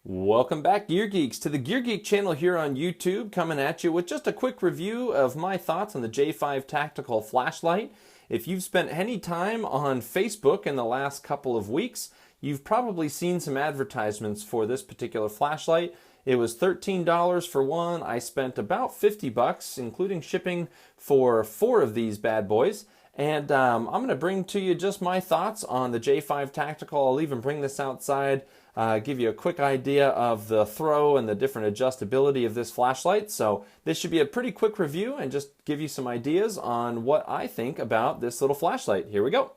Welcome back, Gear Geeks, to the Gear Geek channel here on YouTube, coming at you with just a quick review of my thoughts on the J5 Tactical flashlight. If you've spent any time on Facebook in the last couple of weeks, you've probably seen some advertisements for this particular flashlight. It was $13 for one. I spent about 50 bucks, including shipping, for 4 of these bad boys. And I'm going to bring to you just my thoughts on the J5 Tactical. I'll even bring this outside, give you a quick idea of the throw and the different adjustability of this flashlight. So this should be a pretty quick review and just give you some ideas on what I think about this little flashlight. Here we go.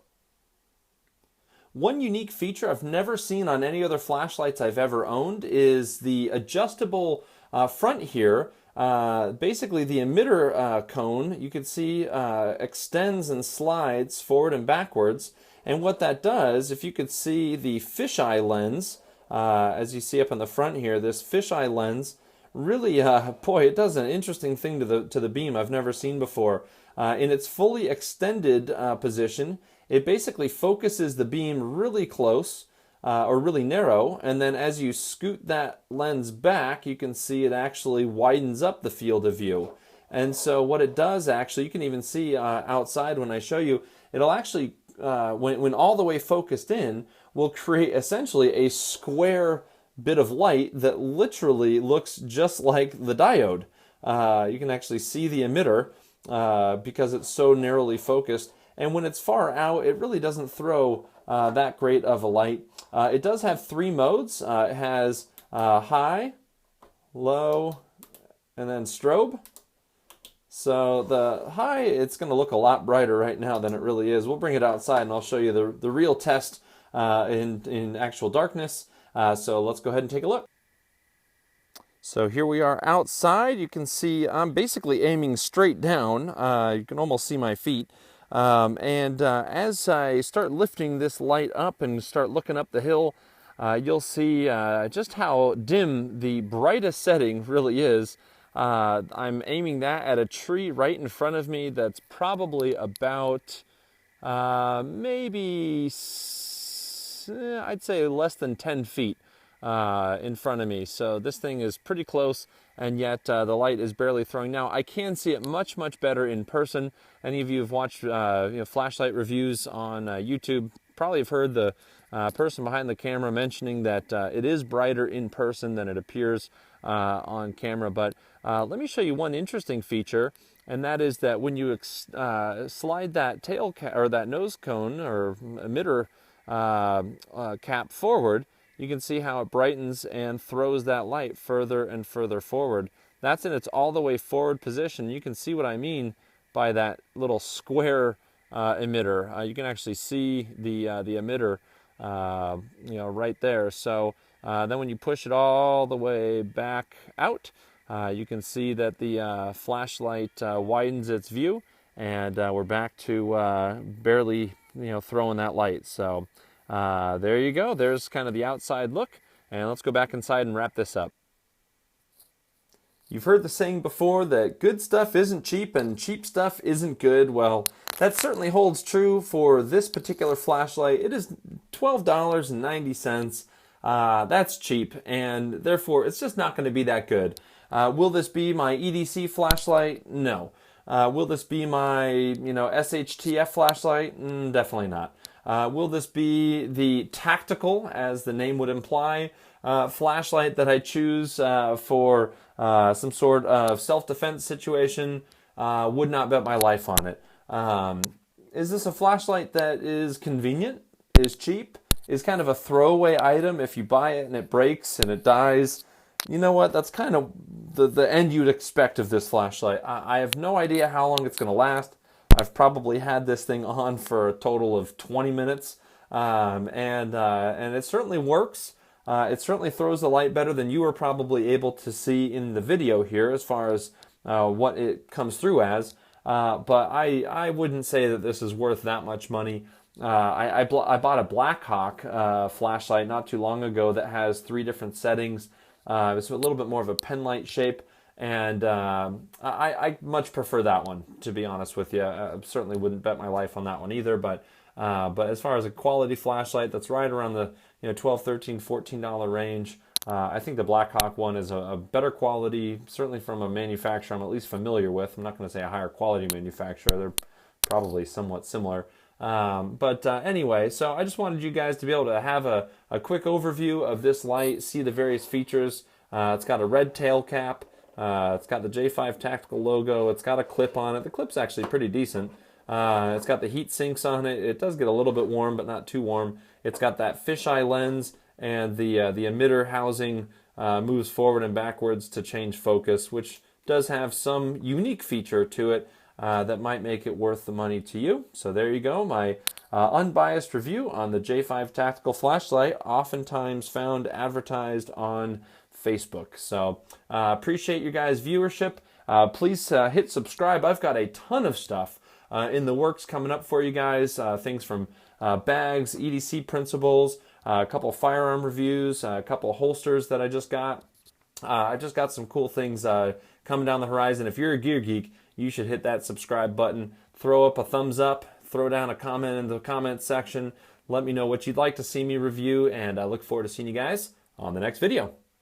One unique feature I've never seen on any other flashlights I've ever owned is the adjustable front here. Basically the emitter cone, you can see, extends and slides forward and backwards. And what that does, if you could see the fisheye lens, as you see up on the front here, this fisheye lens really, boy, it does an interesting thing to the beam I've never seen before. In its fully extended position, it basically focuses the beam really close, or really narrow, and then as you scoot that lens back, you can see it actually widens up the field of view. And so what it does actually, you can even see outside when I show you, it'll actually, when all the way focused in, will create essentially a square bit of light that literally looks just like the diode. You can actually see the emitter because it's so narrowly focused. And when it's far out, it really doesn't throw that great of a light. It does have 3 modes. It has high, low, and then strobe. So the high, it's going to look a lot brighter right now than it really is. We'll bring it outside and I'll show you the real test in actual darkness. So let's go ahead and take a look. So here we are outside. You can see I'm basically aiming straight down. You can almost see my feet. As I start lifting this light up and start looking up the hill, you'll see just how dim the brightest setting really is. I'm aiming that at a tree right in front of me that's probably about maybe, I'd say less than 10 feet in front of me. So this thing is pretty close, and yet the light is barely throwing. Now I can see it much better in person. Any of you who've watched flashlight reviews on YouTube probably have heard the person behind the camera mentioning that it is brighter in person than it appears on camera. But let me show you one interesting feature, and that is that when you slide that or that nose cone or emitter cap forward, you can see how it brightens and throws that light further and further forward. That's in its all the way forward position. You can see what I mean by that little square emitter. You can actually see the emitter, right there. So then when you push it all the way back out, you can see that the flashlight widens its view, and we're back to barely, throwing that light. So there you go. There's kind of the outside look, and let's go back inside and wrap this up. You've heard the saying before that good stuff isn't cheap and cheap stuff isn't good. Well, that certainly holds true for this particular flashlight. It is $12.90. That's cheap, and therefore it's just not going to be that good. Will this be my EDC flashlight? No. Will this be my SHTF flashlight? Definitely not. Will this be the tactical, as the name would imply, flashlight that I choose for some sort of self-defense situation? Would not bet my life on it. Is this a flashlight that is convenient, is cheap, is kind of a throwaway item if you buy it and it breaks and it dies? You know what? That's kind of the end you'd expect of this flashlight. I have no idea how long it's going to last. I've probably had this thing on for a total of 20 minutes, and it certainly works. It certainly throws the light better than you were probably able to see in the video here as far as what it comes through as. But I wouldn't say that this is worth that much money. I bought a Blackhawk flashlight not too long ago that has 3 different settings. It's a little bit more of a pen light shape. And I much prefer that one, to be honest with you. I certainly wouldn't bet my life on that one either. But as far as a quality flashlight that's right around the $12, $13, $14 range, I think the Blackhawk one is a better quality, certainly from a manufacturer I'm at least familiar with. I'm not going to say a higher quality manufacturer. They're probably somewhat similar. Anyway, so I just wanted you guys to be able to have a quick overview of this light, see the various features. It's got a red tail cap. It's got the J5 Tactical logo. It's got a clip on it. The clip's actually pretty decent. It's got the heat sinks on it. It does get a little bit warm, but not too warm. It's got that fisheye lens, and the emitter housing moves forward and backwards to change focus, which does have some unique feature to it that might make it worth the money to you. So there you go, my unbiased review on the J5 Tactical flashlight, oftentimes found advertised on Facebook. So appreciate you guys' viewership. Please hit subscribe. I've got a ton of stuff in the works coming up for you guys. Things from bags, EDC principles, a couple firearm reviews, a couple holsters that I just got. I just got some cool things coming down the horizon. If you're a gear geek, you should hit that subscribe button. Throw up a thumbs up. Throw down a comment in the comment section. Let me know what you'd like to see me review, and I look forward to seeing you guys on the next video.